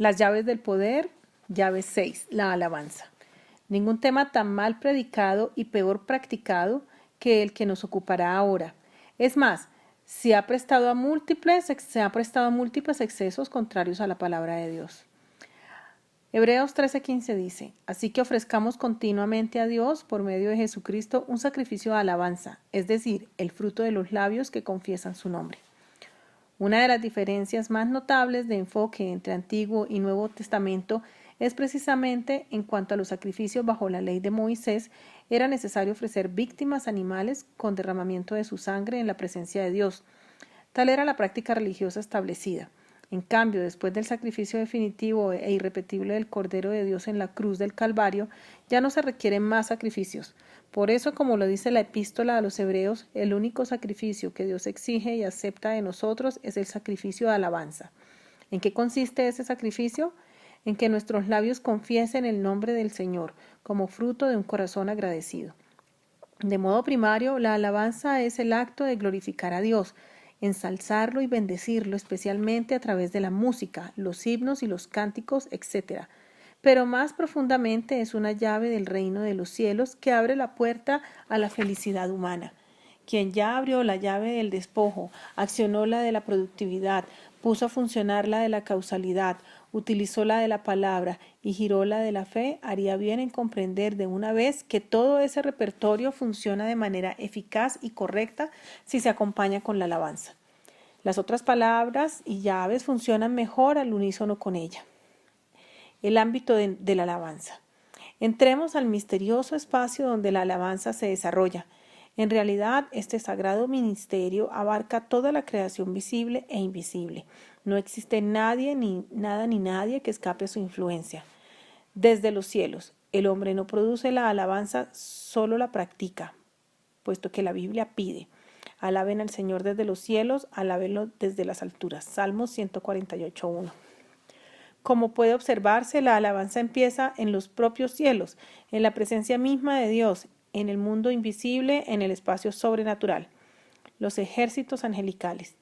Las llaves del poder, llave 6, la alabanza. Ningún tema tan mal predicado y peor practicado que el que nos ocupará ahora. Es más, se ha prestado a múltiples excesos contrarios a la palabra de Dios. Hebreos 13:15 dice, así que ofrezcamos continuamente a Dios, por medio de Jesucristo, un sacrificio de alabanza, es decir, el fruto de los labios que confiesan su nombre. Una de las diferencias más notables de enfoque entre Antiguo y Nuevo Testamento es precisamente en cuanto a los sacrificios bajo la ley de Moisés, era necesario ofrecer víctimas animales con derramamiento de su sangre en la presencia de Dios. Tal era la práctica religiosa establecida. En cambio, después del sacrificio definitivo e irrepetible del Cordero de Dios en la cruz del Calvario, ya no se requieren más sacrificios. Por eso, como lo dice la epístola a los Hebreos, el único sacrificio que Dios exige y acepta de nosotros es el sacrificio de alabanza. ¿En qué consiste ese sacrificio? En que nuestros labios confiesen el nombre del Señor, como fruto de un corazón agradecido. De modo primario, la alabanza es el acto de glorificar a Dios, ensalzarlo y bendecirlo, especialmente a través de la música, los himnos y los cánticos, etc. Pero más profundamente es una llave del reino de los cielos que abre la puerta a la felicidad humana. Quien ya abrió la llave del despojo, accionó la de la productividad, puso a funcionar la de la causalidad, utilizó la de la palabra y giró la de la fe, haría bien en comprender de una vez que todo ese repertorio funciona de manera eficaz y correcta si se acompaña con la alabanza. Las otras palabras y llaves funcionan mejor al unísono con ella. El ámbito de la alabanza. Entremos al misterioso espacio donde la alabanza se desarrolla. En realidad, este sagrado ministerio abarca toda la creación visible e invisible. No existe nadie, ni nadie que escape a su influencia. Desde los cielos, el hombre no produce la alabanza, solo la practica, puesto que la Biblia pide. Alaben al Señor desde los cielos, alábenlo desde las alturas. Salmos 148:1. Como puede observarse, la alabanza empieza en los propios cielos, en la presencia misma de Dios, en el mundo invisible, en el espacio sobrenatural. Los ejércitos angelicales.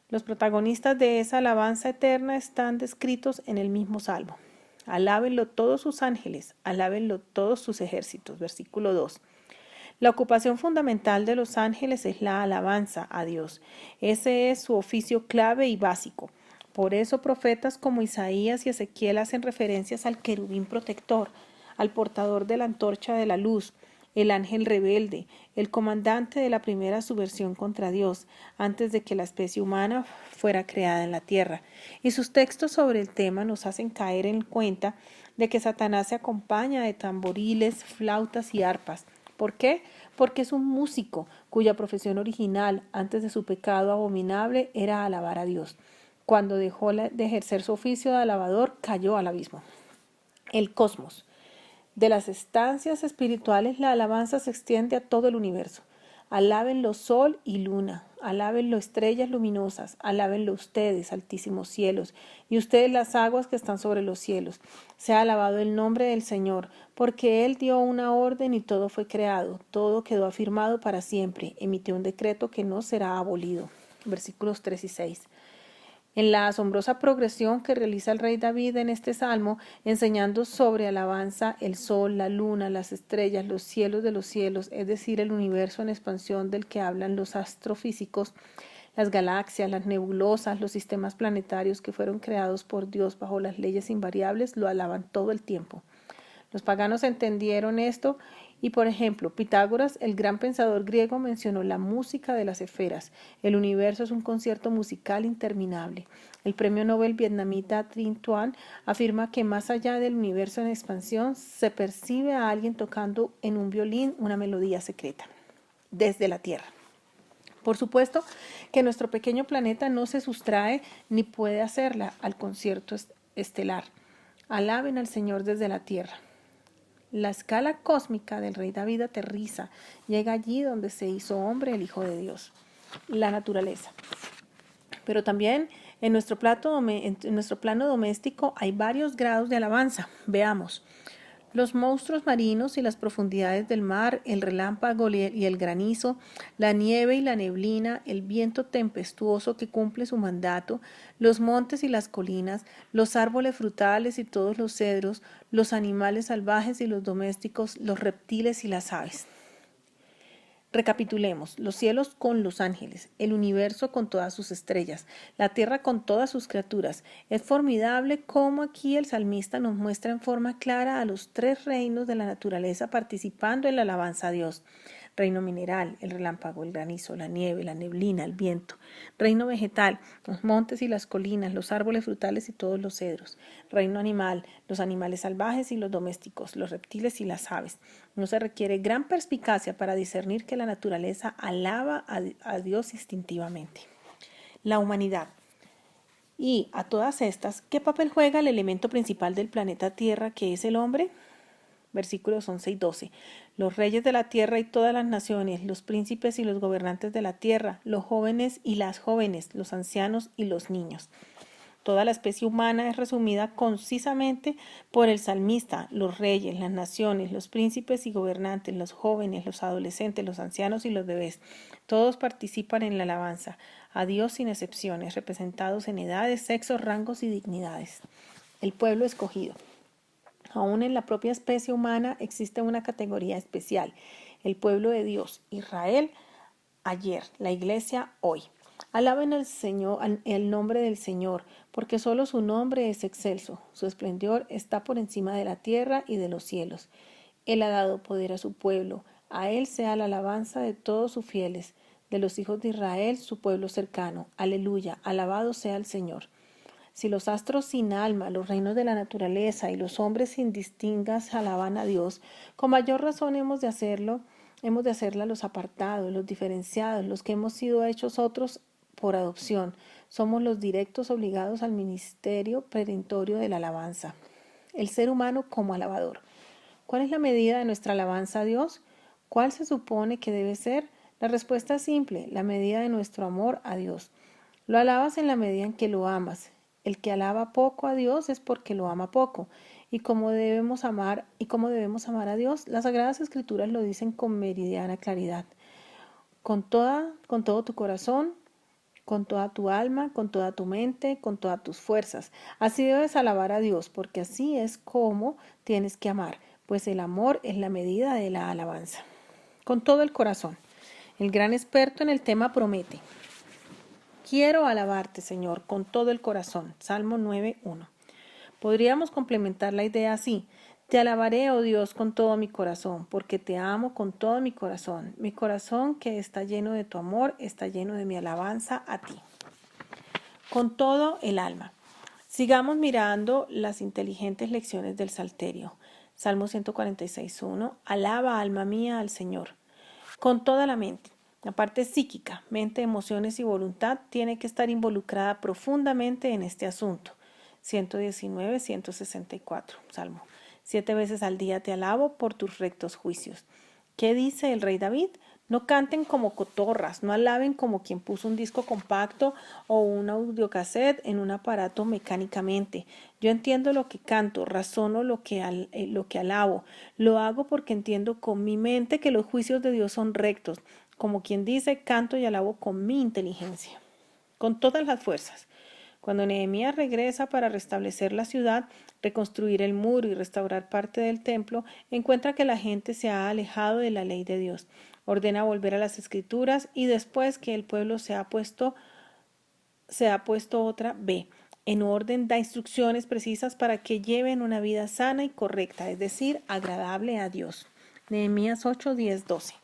Los protagonistas de esa alabanza eterna están descritos en el mismo salmo. Alábenlo todos sus ángeles, alábenlo todos sus ejércitos. Versículo 2. La ocupación fundamental de los ángeles es la alabanza a Dios. Ese es su oficio clave y básico. Por eso profetas como Isaías y Ezequiel hacen referencias al querubín protector, al portador de la antorcha de la luz, el ángel rebelde, el comandante de la primera subversión contra Dios, antes de que la especie humana fuera creada en la tierra. Y sus textos sobre el tema nos hacen caer en cuenta de que Satanás se acompaña de tamboriles, flautas y arpas. ¿Por qué? Porque es un músico cuya profesión original, antes de su pecado abominable, era alabar a Dios. Cuando dejó de ejercer su oficio de alabador, cayó al abismo. El cosmos. De las estancias espirituales, la alabanza se extiende a todo el universo. Alábenlo sol y luna, alábenlo estrellas luminosas, alábenlo ustedes, altísimos cielos, y ustedes las aguas que están sobre los cielos. Sea alabado el nombre del Señor, porque Él dio una orden y todo fue creado, todo quedó afirmado para siempre, emitió un decreto que no será abolido. Versículos 3 y 6. En la asombrosa progresión que realiza el rey David en este salmo, enseñando sobre alabanza el sol, la luna, las estrellas, los cielos de los cielos, es decir, el universo en expansión del que hablan los astrofísicos, las galaxias, las nebulosas, los sistemas planetarios que fueron creados por Dios bajo las leyes invariables, lo alaban todo el tiempo. Los paganos entendieron esto y, por ejemplo, Pitágoras, el gran pensador griego, mencionó la música de las esferas. El universo es un concierto musical interminable. El premio Nobel vietnamita Trinh Truong afirma que más allá del universo en expansión se percibe a alguien tocando en un violín una melodía secreta desde la Tierra. Por supuesto que nuestro pequeño planeta no se sustrae ni puede hacerla al concierto estelar. Alaben al Señor desde la Tierra. La escala cósmica del rey David aterriza, llega allí donde se hizo hombre el Hijo de Dios, la naturaleza. Pero también en nuestro plano doméstico hay varios grados de alabanza. Veamos. Los monstruos marinos y las profundidades del mar, el relámpago y el granizo, la nieve y la neblina, el viento tempestuoso que cumple su mandato, los montes y las colinas, los árboles frutales y todos los cedros, los animales salvajes y los domésticos, los reptiles y las aves. Recapitulemos: los cielos con los ángeles, el universo con todas sus estrellas, la tierra con todas sus criaturas. Es formidable cómo aquí el salmista nos muestra en forma clara a los tres reinos de la naturaleza participando en la alabanza a Dios. Reino mineral, el relámpago, el granizo, la nieve, la neblina, el viento. Reino vegetal, los montes y las colinas, los árboles frutales y todos los cedros. Reino animal, los animales salvajes y los domésticos, los reptiles y las aves. No se requiere gran perspicacia para discernir que la naturaleza alaba a Dios instintivamente. La humanidad. Y a todas estas, ¿qué papel juega el elemento principal del planeta Tierra, que es el hombre? Versículos 11 y 12. Los reyes de la tierra y todas las naciones, los príncipes y los gobernantes de la tierra, los jóvenes y las jóvenes, los ancianos y los niños. Toda la especie humana es resumida concisamente por el salmista: los reyes, las naciones, los príncipes y gobernantes, los jóvenes, los adolescentes, los ancianos y los bebés. Todos participan en la alabanza a Dios sin excepciones, representados en edades, sexos, rangos y dignidades. El pueblo escogido. Aún en la propia especie humana existe una categoría especial: el pueblo de Dios, Israel, ayer, la iglesia, hoy. Alaben al Señor, el nombre del Señor, porque solo su nombre es excelso. Su esplendor está por encima de la tierra y de los cielos. Él ha dado poder a su pueblo. A él sea la alabanza de todos sus fieles, de los hijos de Israel, su pueblo cercano. Aleluya, alabado sea el Señor. Si los astros sin alma, los reinos de la naturaleza y los hombres sin distingas alaban a Dios, con mayor razón hemos de hacerla los apartados, los diferenciados, los que hemos sido hechos otros por adopción. Somos los directos obligados al ministerio perentorio de la alabanza. El ser humano como alabador. ¿Cuál es la medida de nuestra alabanza a Dios? ¿Cuál se supone que debe ser? La respuesta es simple: la medida de nuestro amor a Dios. Lo alabas en la medida en que lo amas. El que alaba poco a Dios es porque lo ama poco. ¿Y cómo debemos amar a Dios? Las Sagradas Escrituras lo dicen con meridiana claridad: con todo tu corazón, con toda tu alma, con toda tu mente, con todas tus fuerzas. Así debes alabar a Dios, porque así es como tienes que amar, pues el amor es la medida de la alabanza. Con todo el corazón. El gran experto en el tema promete: quiero alabarte, Señor, con todo el corazón. Salmo 9:1. Podríamos complementar la idea así: te alabaré, oh Dios, con todo mi corazón, porque te amo con todo mi corazón. Mi corazón, que está lleno de tu amor, está lleno de mi alabanza a ti. Con todo el alma. Sigamos mirando las inteligentes lecciones del Salterio. Salmo 146:1. Alaba, alma mía, al Señor. Con toda la mente. La parte psíquica, mente, emociones y voluntad, tiene que estar involucrada profundamente en este asunto. 119:164, Salmo. 7 veces al día te alabo por tus rectos juicios. ¿Qué dice el rey David? No canten como cotorras, no alaben como quien puso un disco compacto o un audiocassette en un aparato mecánicamente. Yo entiendo lo que canto, razono lo que alabo. Lo hago porque entiendo con mi mente que los juicios de Dios son rectos. Como quien dice, canto y alabo con mi inteligencia, con todas las fuerzas. Cuando Nehemías regresa para restablecer la ciudad, reconstruir el muro y restaurar parte del templo, encuentra que la gente se ha alejado de la ley de Dios. Ordena volver a las Escrituras y después que el pueblo se ha puesto otra, ve. En orden da instrucciones precisas para que lleven una vida sana y correcta, es decir, agradable a Dios. Nehemías 8, 10, 12.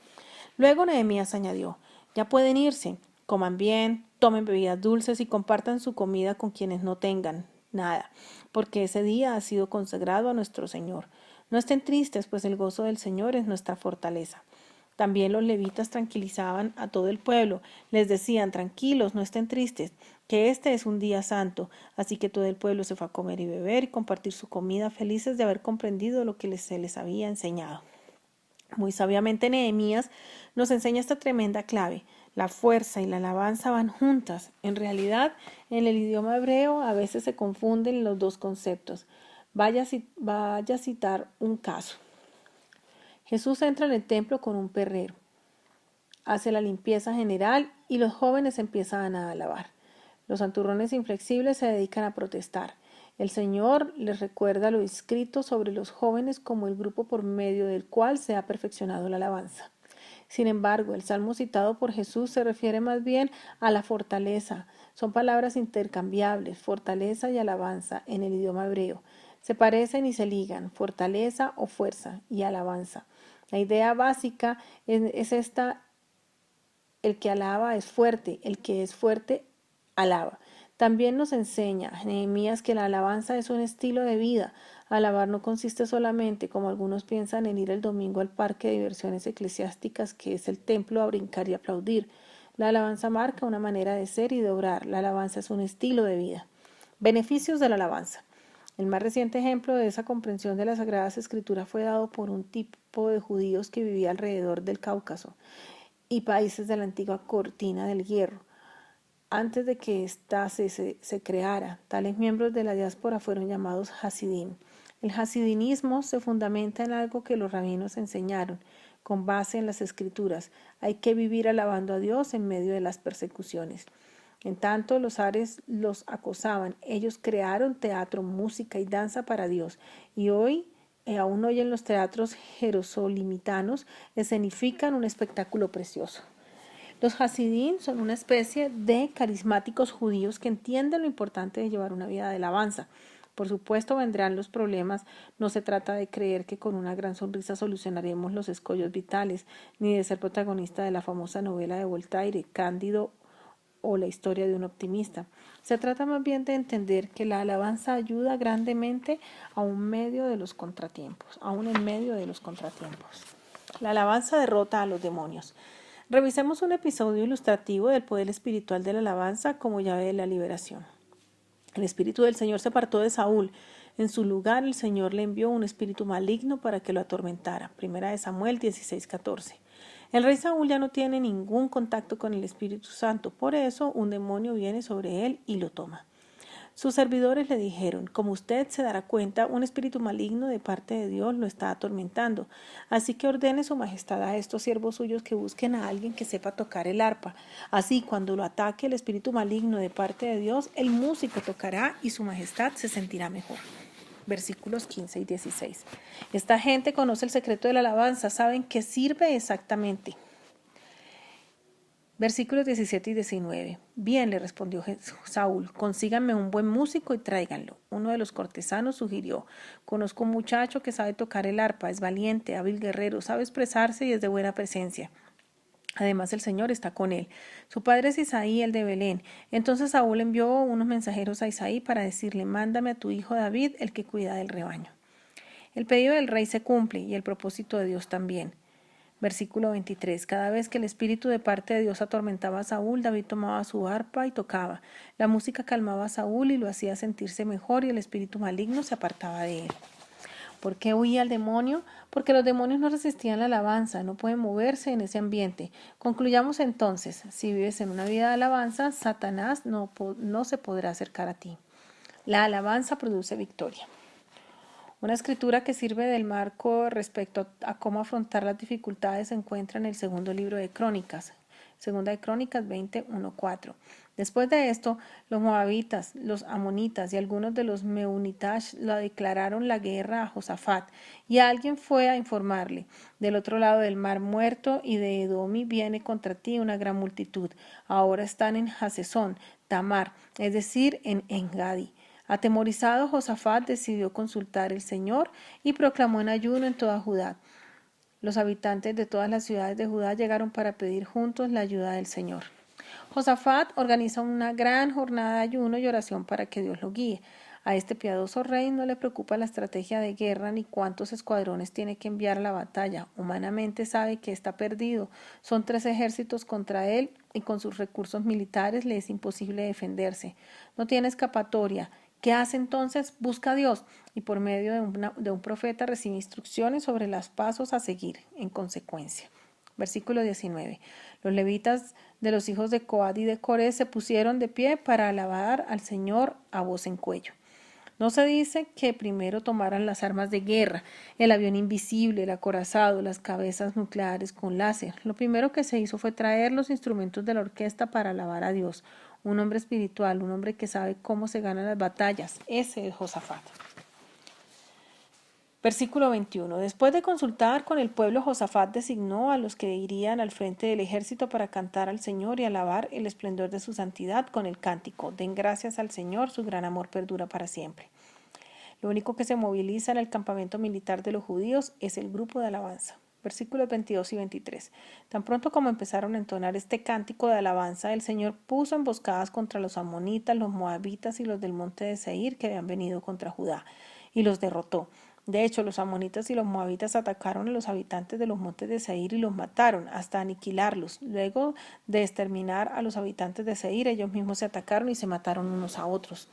Luego Nehemías añadió: ya pueden irse, coman bien, tomen bebidas dulces y compartan su comida con quienes no tengan nada, porque ese día ha sido consagrado a nuestro Señor. No estén tristes, pues el gozo del Señor es nuestra fortaleza. También los levitas tranquilizaban a todo el pueblo. Les decían: tranquilos, no estén tristes, que este es un día santo. Así que todo el pueblo se fue a comer y beber y compartir su comida, felices de haber comprendido lo que se les había enseñado. Muy sabiamente Nehemías nos enseña esta tremenda clave: la fuerza y la alabanza van juntas. En realidad, en el idioma hebreo a veces se confunden los dos conceptos, Vaya a citar un caso. Jesús entra en el templo con un perrero, hace la limpieza general y los jóvenes empiezan a alabar. Los santurrones inflexibles se dedican a protestar. El Señor les recuerda lo escrito sobre los jóvenes como el grupo por medio del cual se ha perfeccionado la alabanza. Sin embargo, el salmo citado por Jesús se refiere más bien a la fortaleza. Son palabras intercambiables, fortaleza y alabanza en el idioma hebreo. Se parecen y se ligan, fortaleza o fuerza y alabanza. La idea básica es esta: el que alaba es fuerte, el que es fuerte alaba. También nos enseña Nehemías que la alabanza es un estilo de vida. Alabar no consiste solamente, como algunos piensan, en ir el domingo al parque de diversiones eclesiásticas, que es el templo, a brincar y aplaudir. La alabanza marca una manera de ser y de obrar. La alabanza es un estilo de vida. Beneficios de la alabanza. El más reciente ejemplo de esa comprensión de las Sagradas Escrituras fue dado por un tipo de judíos que vivía alrededor del Cáucaso y países de la antigua cortina del hierro. Antes de que ésta se creara, tales miembros de la diáspora fueron llamados Hasidim. El hasidinismo se fundamenta en algo que los rabinos enseñaron, con base en las escrituras. Hay que vivir alabando a Dios en medio de las persecuciones. En tanto, los ares los acosaban. Ellos crearon teatro, música y danza para Dios. Y aún hoy en los teatros jerosolimitanos escenifican un espectáculo precioso. Los Hasidim son una especie de carismáticos judíos que entienden lo importante de llevar una vida de alabanza. Por supuesto vendrán los problemas. No se trata de creer que con una gran sonrisa solucionaremos los escollos vitales, ni de ser protagonista de la famosa novela de Voltaire, Cándido o la historia de un optimista. Se trata más bien de entender que la alabanza ayuda grandemente aún en medio de los contratiempos. La alabanza derrota a los demonios. Revisemos un episodio ilustrativo del poder espiritual de la alabanza como llave de la liberación. El espíritu del Señor se apartó de Saúl. En su lugar, el Señor le envió un espíritu maligno para que lo atormentara. Primera de Samuel 16:14. El rey Saúl ya no tiene ningún contacto con el Espíritu Santo. Por eso, un demonio viene sobre él y lo toma. Sus servidores le dijeron: como usted se dará cuenta, un espíritu maligno de parte de Dios lo está atormentando. Así que ordene su majestad a estos siervos suyos que busquen a alguien que sepa tocar el arpa. Así, cuando lo ataque el espíritu maligno de parte de Dios, el músico tocará y su majestad se sentirá mejor. Versículos 15 y 16. Esta gente conoce el secreto de la alabanza, saben qué sirve exactamente. Versículos 17 y 19. Bien, le respondió Saúl, consíganme un buen músico y tráiganlo. Uno de los cortesanos sugirió: conozco un muchacho que sabe tocar el arpa, es valiente, hábil guerrero, sabe expresarse y es de buena presencia. Además, el Señor está con él. Su padre es Isaí, el de Belén. Entonces Saúl envió unos mensajeros a Isaí para decirle: mándame a tu hijo David, el que cuida del rebaño. El pedido del rey se cumple y el propósito de Dios también. Versículo 23. Cada vez que el espíritu de parte de Dios atormentaba a Saúl, David tomaba su arpa y tocaba. La música calmaba a Saúl y lo hacía sentirse mejor, y el espíritu maligno se apartaba de él. ¿Por qué huía el demonio? Porque los demonios no resistían la alabanza, no pueden moverse en ese ambiente. Concluyamos entonces: si vives en una vida de alabanza, Satanás no se podrá acercar a ti. La alabanza produce victoria. Una escritura que sirve del marco respecto a cómo afrontar las dificultades se encuentra en el segundo libro de Crónicas, segunda de Crónicas 20:1-4. Después de esto, los moabitas, los amonitas y algunos de los meunitash la declararon la guerra a Josafat, y alguien fue a informarle: del otro lado del mar Muerto y de Edomi viene contra ti una gran multitud. Ahora están en Hasesón Tamar, es decir, en Engadi. Atemorizado, Josafat decidió consultar el Señor y proclamó en ayuno en toda Judá. Los habitantes de todas las ciudades de Judá llegaron para pedir juntos la ayuda del Señor. Josafat organiza una gran jornada de ayuno y oración para que Dios lo guíe. A este piadoso rey no le preocupa la estrategia de guerra ni cuántos escuadrones tiene que enviar a la batalla. Humanamente sabe que está perdido. Son 3 ejércitos contra él y con sus recursos militares le es imposible defenderse. No tiene escapatoria. ¿Qué hace entonces? Busca a Dios y por medio de un profeta recibe instrucciones sobre los pasos a seguir en consecuencia. Versículo 19. Los levitas de los hijos de Coat y de Coré se pusieron de pie para alabar al Señor a voz en cuello. No se dice que primero tomaran las armas de guerra, el avión invisible, el acorazado, las cabezas nucleares con láser. Lo primero que se hizo fue traer los instrumentos de la orquesta para alabar a Dios. Un hombre espiritual, un hombre que sabe cómo se ganan las batallas. Ese es Josafat. Versículo 21. Después de consultar con el pueblo, Josafat designó a los que irían al frente del ejército para cantar al Señor y alabar el esplendor de su santidad con el cántico. Den gracias al Señor, su gran amor perdura para siempre. Lo único que se moviliza en el campamento militar de los judíos es el grupo de alabanza. Versículos 22 y 23. Tan pronto como empezaron a entonar este cántico de alabanza, el Señor puso emboscadas contra los amonitas, los moabitas y los del monte de Seir que habían venido contra Judá, y los derrotó. De hecho, los amonitas y los moabitas atacaron a los habitantes de los montes de Seir y los mataron hasta aniquilarlos. Luego de exterminar a los habitantes de Seir, ellos mismos se atacaron y se mataron unos a otros.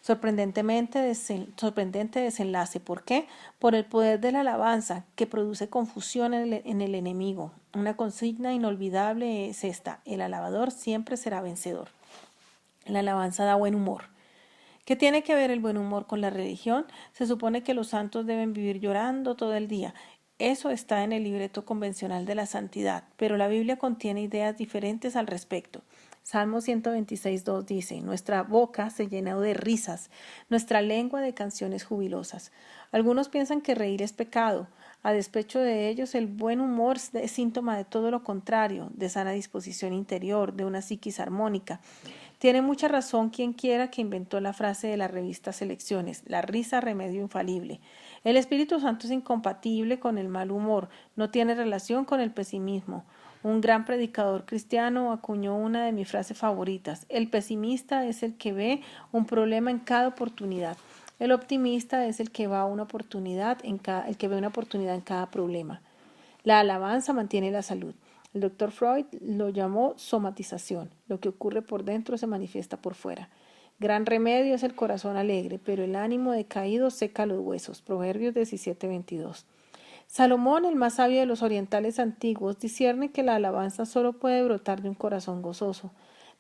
Sorprendente desenlace. ¿Por qué? Por el poder de la alabanza que produce confusión en el enemigo. Una consigna inolvidable es esta: el alabador siempre será vencedor. La alabanza da buen humor. ¿Qué tiene que ver el buen humor con la religión? Se supone que los santos deben vivir llorando todo el día. Eso está en el libreto convencional de la santidad, pero la Biblia contiene ideas diferentes al respecto. Salmo 126:2 dice: Nuestra boca se llenó de risas, nuestra lengua de canciones jubilosas. Algunos piensan que reír es pecado. A despecho de ellos, el buen humor es síntoma de todo lo contrario, de sana disposición interior, de una psiquis armónica. Tiene mucha razón quien quiera que inventó la frase de la revista Selecciones: la risa remedio infalible. El Espíritu Santo es incompatible con el mal humor, no tiene relación con el pesimismo. Un gran predicador cristiano acuñó una de mis frases favoritas: el pesimista es el que ve un problema en cada oportunidad. El optimista es el que ve una oportunidad en cada problema. La alabanza mantiene la salud. El doctor Freud lo llamó somatización. Lo que ocurre por dentro se manifiesta por fuera. Gran remedio es el corazón alegre, pero el ánimo decaído seca los huesos. Proverbios 17:22. Salomón, el más sabio de los orientales antiguos, discierne que la alabanza solo puede brotar de un corazón gozoso.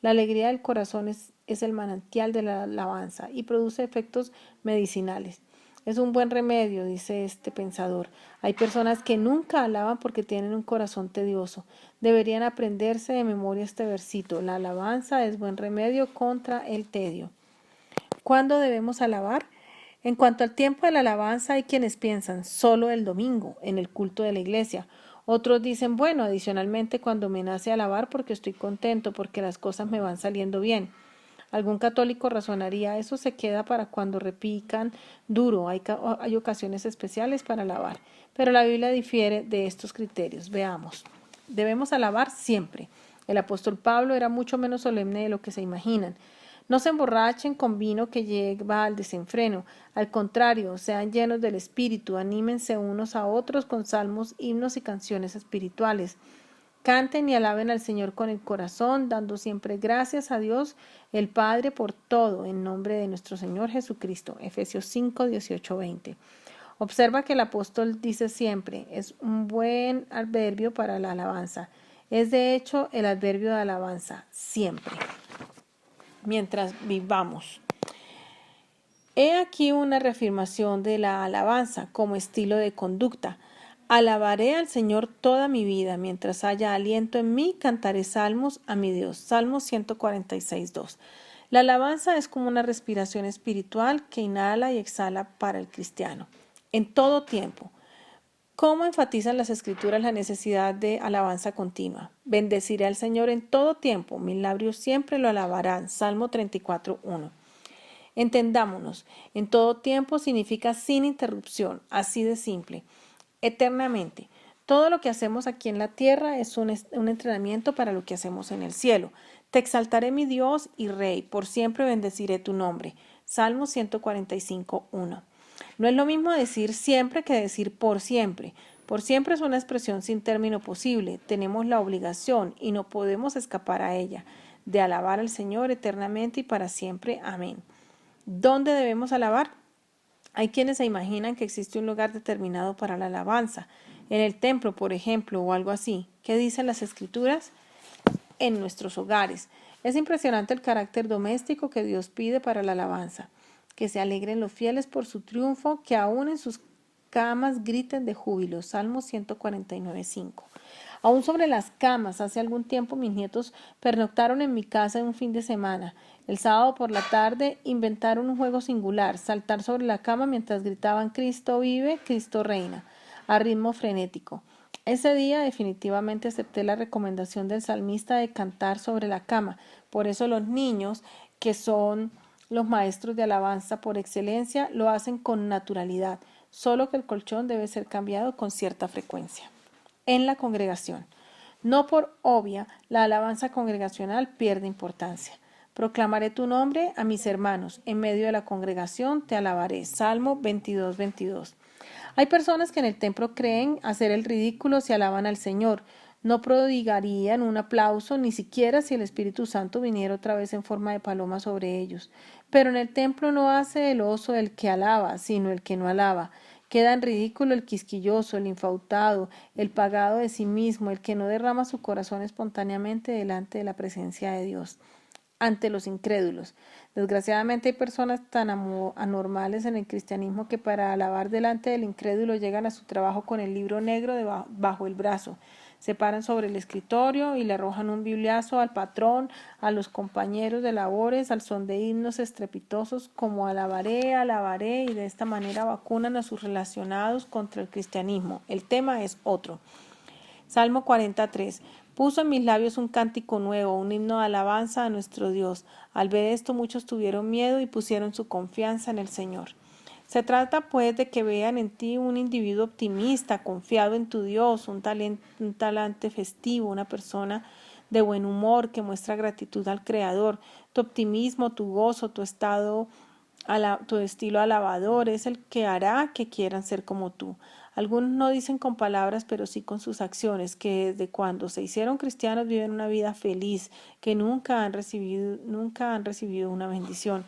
La alegría del corazón es el manantial de la alabanza y produce efectos medicinales. Es un buen remedio, dice este pensador. Hay personas que nunca alaban porque tienen un corazón tedioso. Deberían aprenderse de memoria este versito: la alabanza es buen remedio contra el tedio. ¿Cuándo debemos alabar? En cuanto al tiempo de la alabanza, hay quienes piensan solo el domingo, en el culto de la iglesia. Otros dicen, bueno, adicionalmente cuando me nace alabar porque estoy contento, porque las cosas me van saliendo bien. Algún católico razonaría: eso se queda para cuando repican duro, hay ocasiones especiales para alabar. Pero la Biblia difiere de estos criterios. Veamos. Debemos alabar siempre. El apóstol Pablo era mucho menos solemne de lo que se imaginan. No se emborrachen con vino que lleva al desenfreno. Al contrario, sean llenos del Espíritu, anímense unos a otros con salmos, himnos y canciones espirituales. Canten y alaben al Señor con el corazón, dando siempre gracias a Dios el Padre por todo, en nombre de nuestro Señor Jesucristo. Efesios 5:18-20. Observa que el apóstol dice siempre: es un buen adverbio para la alabanza. Es de hecho el adverbio de alabanza, siempre. Mientras vivamos. He aquí una reafirmación de la alabanza como estilo de conducta. Alabaré al Señor toda mi vida, mientras haya aliento en mí, cantaré salmos a mi Dios. Salmos 146:2. La alabanza es como una respiración espiritual que inhala y exhala para el cristiano, en todo tiempo. ¿Cómo enfatizan las Escrituras la necesidad de alabanza continua? Bendeciré al Señor en todo tiempo, mis labios siempre lo alabarán. Salmo 34:1. Entendámonos, en todo tiempo significa sin interrupción, así de simple, eternamente. Todo lo que hacemos aquí en la tierra es un entrenamiento para lo que hacemos en el cielo. Te exaltaré, mi Dios y Rey, por siempre bendeciré tu nombre. Salmo 145:1. No es lo mismo decir siempre que decir por siempre. Por siempre es una expresión sin término posible. Tenemos la obligación, y no podemos escapar a ella, de alabar al Señor eternamente y para siempre. Amén. ¿Dónde debemos alabar? Hay quienes se imaginan que existe un lugar determinado para la alabanza, en el templo, por ejemplo, o algo así. ¿Qué dicen las Escrituras? En nuestros hogares. Es impresionante el carácter doméstico que Dios pide para la alabanza. que se alegren los fieles por su triunfo, que aún en sus camas griten de júbilo. Salmo 149:5. Aún sobre las camas, hace algún tiempo mis nietos pernoctaron en mi casa en un fin de semana. El sábado por la tarde inventaron un juego singular, saltar sobre la cama mientras gritaban Cristo vive, Cristo reina, a ritmo frenético. Ese día definitivamente acepté la recomendación del salmista de cantar sobre la cama. Por eso los niños, que son los maestros de alabanza por excelencia, lo hacen con naturalidad, solo que el colchón debe ser cambiado con cierta frecuencia. En la congregación. No por obvia, la alabanza congregacional pierde importancia. Proclamaré tu nombre a mis hermanos, en medio de la congregación te alabaré. Salmo 22:22. Hay personas que en el templo creen hacer el ridículo si alaban al Señor. No prodigarían un aplauso ni siquiera si el Espíritu Santo viniera otra vez en forma de paloma sobre ellos. Pero en el templo no hace el oso el que alaba, sino el que no alaba. Queda en ridículo el quisquilloso, el infautado, el pagado de sí mismo, el que no derrama su corazón espontáneamente delante de la presencia de Dios, ante los incrédulos. Desgraciadamente hay personas tan anormales en el cristianismo que para alabar delante del incrédulo llegan a su trabajo con el libro negro bajo el brazo. Se paran sobre el escritorio y le arrojan un bibliazo al patrón, a los compañeros de labores, al son de himnos estrepitosos como alabaré, alabaré, y de esta manera vacunan a sus relacionados contra el cristianismo. El tema es otro. Salmo 43. Puso en mis labios un cántico nuevo, un himno de alabanza a nuestro Dios. Al ver esto muchos tuvieron miedo y pusieron su confianza en el Señor. Se trata pues de que vean en ti un individuo optimista, confiado en tu Dios, un talante festivo, una persona de buen humor que muestra gratitud al Creador. Tu optimismo, tu gozo, tu estilo alabador es el que hará que quieran ser como tú. Algunos no dicen con palabras, pero sí con sus acciones, que desde cuando se hicieron cristianos viven una vida feliz, que nunca han recibido una bendición.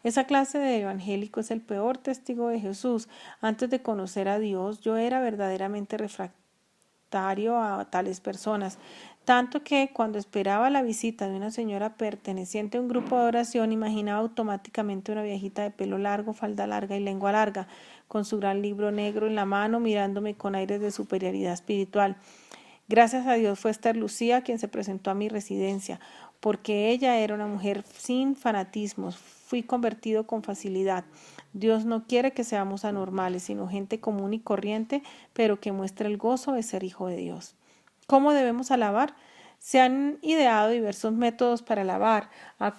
Esa clase de evangélico es el peor testigo de Jesús. Antes de conocer a Dios, yo era verdaderamente refractario a tales personas, tanto que cuando esperaba la visita de una señora perteneciente a un grupo de oración, imaginaba automáticamente una viejita de pelo largo, falda larga y lengua larga, con su gran libro negro en la mano, mirándome con aires de superioridad espiritual. Gracias a Dios fue Esther Lucía quien se presentó a mi residencia, porque ella era una mujer sin fanatismos. Fui convertido con facilidad. Dios no quiere que seamos anormales, sino gente común y corriente, pero que muestre el gozo de ser hijo de Dios. ¿Cómo debemos alabar? Se han ideado diversos métodos para alabar, a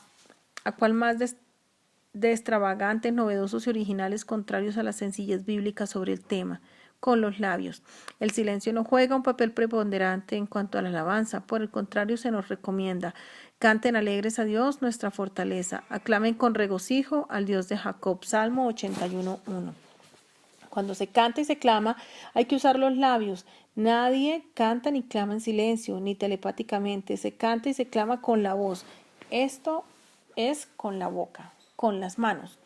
cual más de extravagantes, novedosos y originales contrarios a la sencillez bíblica sobre el tema. Con los labios. El silencio no juega un papel preponderante en cuanto a la alabanza, por el contrario se nos recomienda: canten alegres a Dios, nuestra fortaleza, aclamen con regocijo al Dios de Jacob. Salmo 81:1. Cuando se canta y se clama, hay que usar los labios. Nadie canta ni clama en silencio, ni telepáticamente. Se canta y se clama con la voz. Esto es con la boca, con las manos.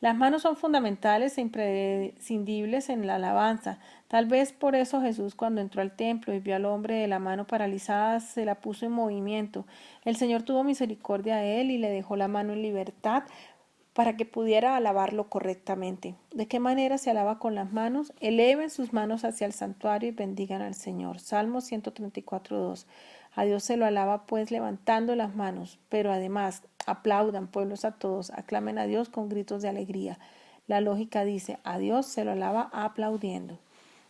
Las manos son fundamentales e imprescindibles en la alabanza. Tal vez por eso Jesús, cuando entró al templo y vio al hombre de la mano paralizada, se la puso en movimiento. El Señor tuvo misericordia de él y le dejó la mano en libertad para que pudiera alabarlo correctamente. ¿De qué manera se alaba con las manos? Eleven sus manos hacia el santuario y bendigan al Señor. Salmo 134:2. A Dios se lo alaba pues levantando las manos, pero además aplaudan, pueblos a todos, aclamen a Dios con gritos de alegría. La lógica dice: a Dios se lo alaba aplaudiendo.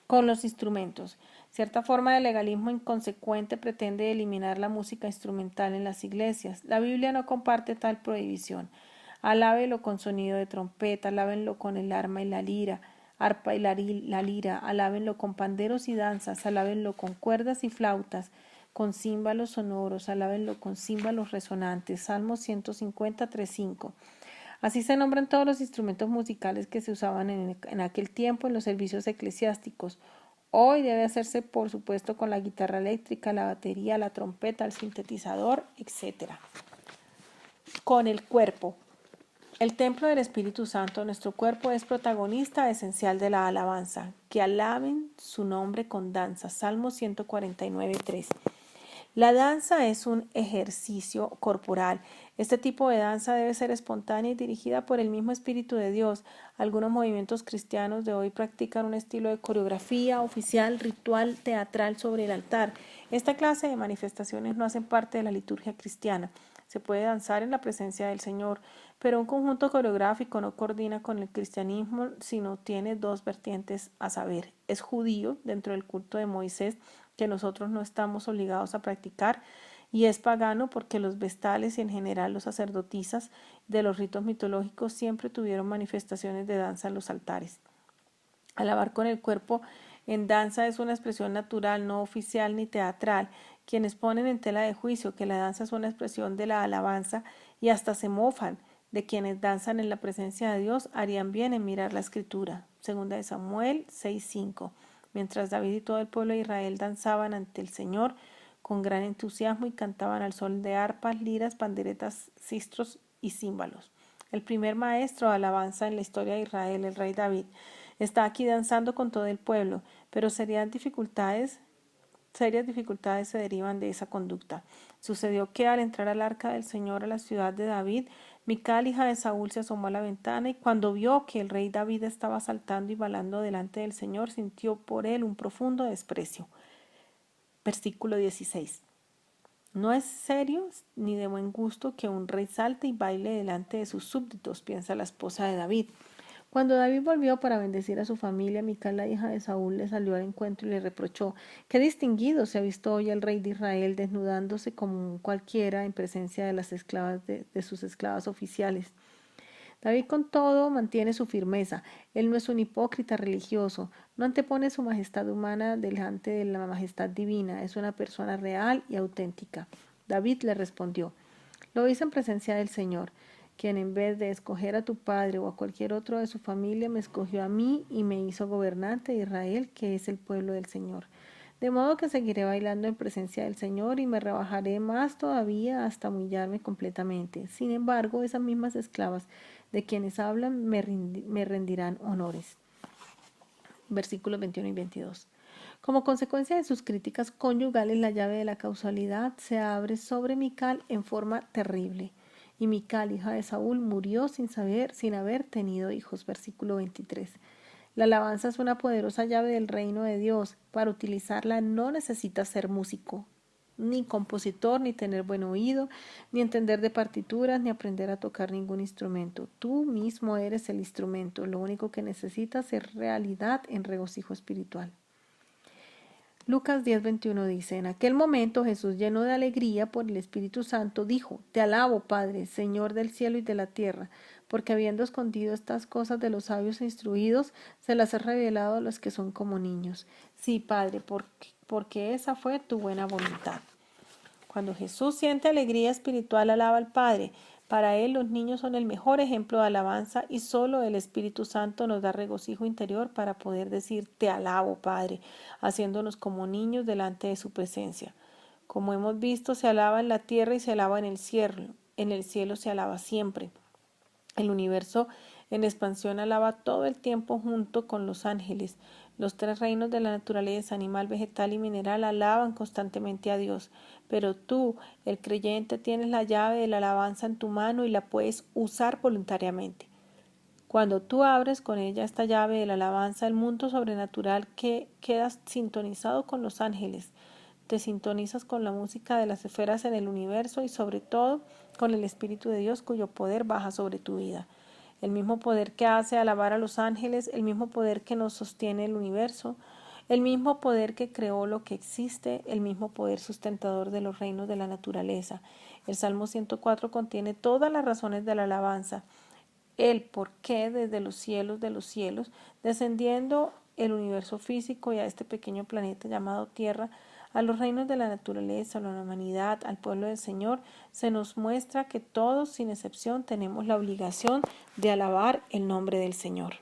Con los instrumentos. Cierta forma de legalismo inconsecuente pretende eliminar la música instrumental en las iglesias. La Biblia no comparte tal prohibición. Alábelo con sonido de trompeta, alábenlo con el arpa y la lira, alábenlo con panderos y danzas, alábenlo con cuerdas y flautas, con címbalos sonoros, alábenlo con címbalos resonantes. Salmo 150:3-5. Así se nombran todos los instrumentos musicales que se usaban en aquel tiempo en los servicios eclesiásticos. Hoy debe hacerse, por supuesto, con la guitarra eléctrica, la batería, la trompeta, el sintetizador, etc. Con el cuerpo. El templo del Espíritu Santo, nuestro cuerpo, es protagonista esencial de la alabanza. Que alaben su nombre con danza. Salmo 149:3. La danza es un ejercicio corporal. Este tipo de danza debe ser espontánea y dirigida por el mismo Espíritu de Dios. Algunos movimientos cristianos de hoy practican un estilo de coreografía oficial, ritual, teatral sobre el altar. Esta clase de manifestaciones no hacen parte de la liturgia cristiana. Se puede danzar en la presencia del Señor, pero un conjunto coreográfico no coordina con el cristianismo, sino tiene dos vertientes, a saber, es judío dentro del culto de Moisés, que nosotros no estamos obligados a practicar, y es pagano porque los vestales y en general los sacerdotisas de los ritos mitológicos siempre tuvieron manifestaciones de danza en los altares. Alabar con el cuerpo en danza es una expresión natural, no oficial ni teatral. Quienes ponen en tela de juicio que la danza es una expresión de la alabanza y hasta se mofan de quienes danzan en la presencia de Dios harían bien en mirar la escritura. Segunda de Samuel 6:5. Mientras David y todo el pueblo de Israel danzaban ante el Señor con gran entusiasmo y cantaban al son de arpas, liras, panderetas, sistros y címbalos. El primer maestro de alabanza en la historia de Israel, el rey David, está aquí danzando con todo el pueblo, pero serias dificultades se derivan de esa conducta. Sucedió que al entrar al arca del Señor a la ciudad de David, Mical, hija de Saúl, se asomó a la ventana y cuando vio que el rey David estaba saltando y bailando delante del Señor, sintió por él un profundo desprecio. Versículo 16. No es serio ni de buen gusto que un rey salte y baile delante de sus súbditos, piensa la esposa de David. Cuando David volvió para bendecir a su familia, Mical, la hija de Saúl, le salió al encuentro y le reprochó: «Qué distinguido se ha visto hoy el rey de Israel desnudándose como cualquiera en presencia de las esclavas de sus esclavas oficiales». David con todo mantiene su firmeza. Él no es un hipócrita religioso, no antepone su majestad humana delante de la majestad divina, es una persona real y auténtica. David le respondió: «Lo hice en presencia del Señor, quien en vez de escoger a tu padre o a cualquier otro de su familia, me escogió a mí y me hizo gobernante de Israel, que es el pueblo del Señor. De modo que seguiré bailando en presencia del Señor y me rebajaré más todavía hasta humillarme completamente. Sin embargo, esas mismas esclavas de quienes hablan me rendirán honores». Versículos 21 y 22. Como consecuencia de sus críticas conyugales, la llave de la causalidad se abre sobre Mical en forma terrible. Y Mical, hija de Saúl, murió sin haber tenido hijos. Versículo 23. La alabanza es una poderosa llave del reino de Dios. Para utilizarla no necesitas ser músico, ni compositor, ni tener buen oído, ni entender de partituras, ni aprender a tocar ningún instrumento. Tú mismo eres el instrumento. Lo único que necesitas es realidad en regocijo espiritual. Lucas 10:21 dice: En aquel momento Jesús, lleno de alegría por el Espíritu Santo, dijo: Te alabo, Padre, Señor del cielo y de la tierra, porque habiendo escondido estas cosas de los sabios e instruidos, se las has revelado a los que son como niños. Sí, Padre, porque esa fue tu buena voluntad. Cuando Jesús siente alegría espiritual, alaba al Padre. Para él los niños son el mejor ejemplo de alabanza y solo el Espíritu Santo nos da regocijo interior para poder decir: Te alabo, Padre, haciéndonos como niños delante de su presencia. Como hemos visto, se alaba en la tierra y se alaba en el cielo. En el cielo se alaba siempre. El universo en expansión alaba todo el tiempo junto con los ángeles. Los tres reinos de la naturaleza, animal, vegetal y mineral, alaban constantemente a Dios. Pero tú, el creyente, tienes la llave de la alabanza en tu mano y la puedes usar voluntariamente. Cuando tú abres con ella esta llave de la alabanza, el mundo sobrenatural quedas sintonizado con los ángeles. Te sintonizas con la música de las esferas en el universo y sobre todo con el Espíritu de Dios, cuyo poder baja sobre tu vida. El mismo poder que hace alabar a los ángeles, el mismo poder que nos sostiene el universo, el mismo poder que creó lo que existe, el mismo poder sustentador de los reinos de la naturaleza. El Salmo 104 contiene todas las razones de la alabanza. El por qué desde los cielos, descendiendo el universo físico y a este pequeño planeta llamado Tierra, a los reinos de la naturaleza, a la humanidad, al pueblo del Señor, se nos muestra que todos, sin excepción, tenemos la obligación de alabar el nombre del Señor.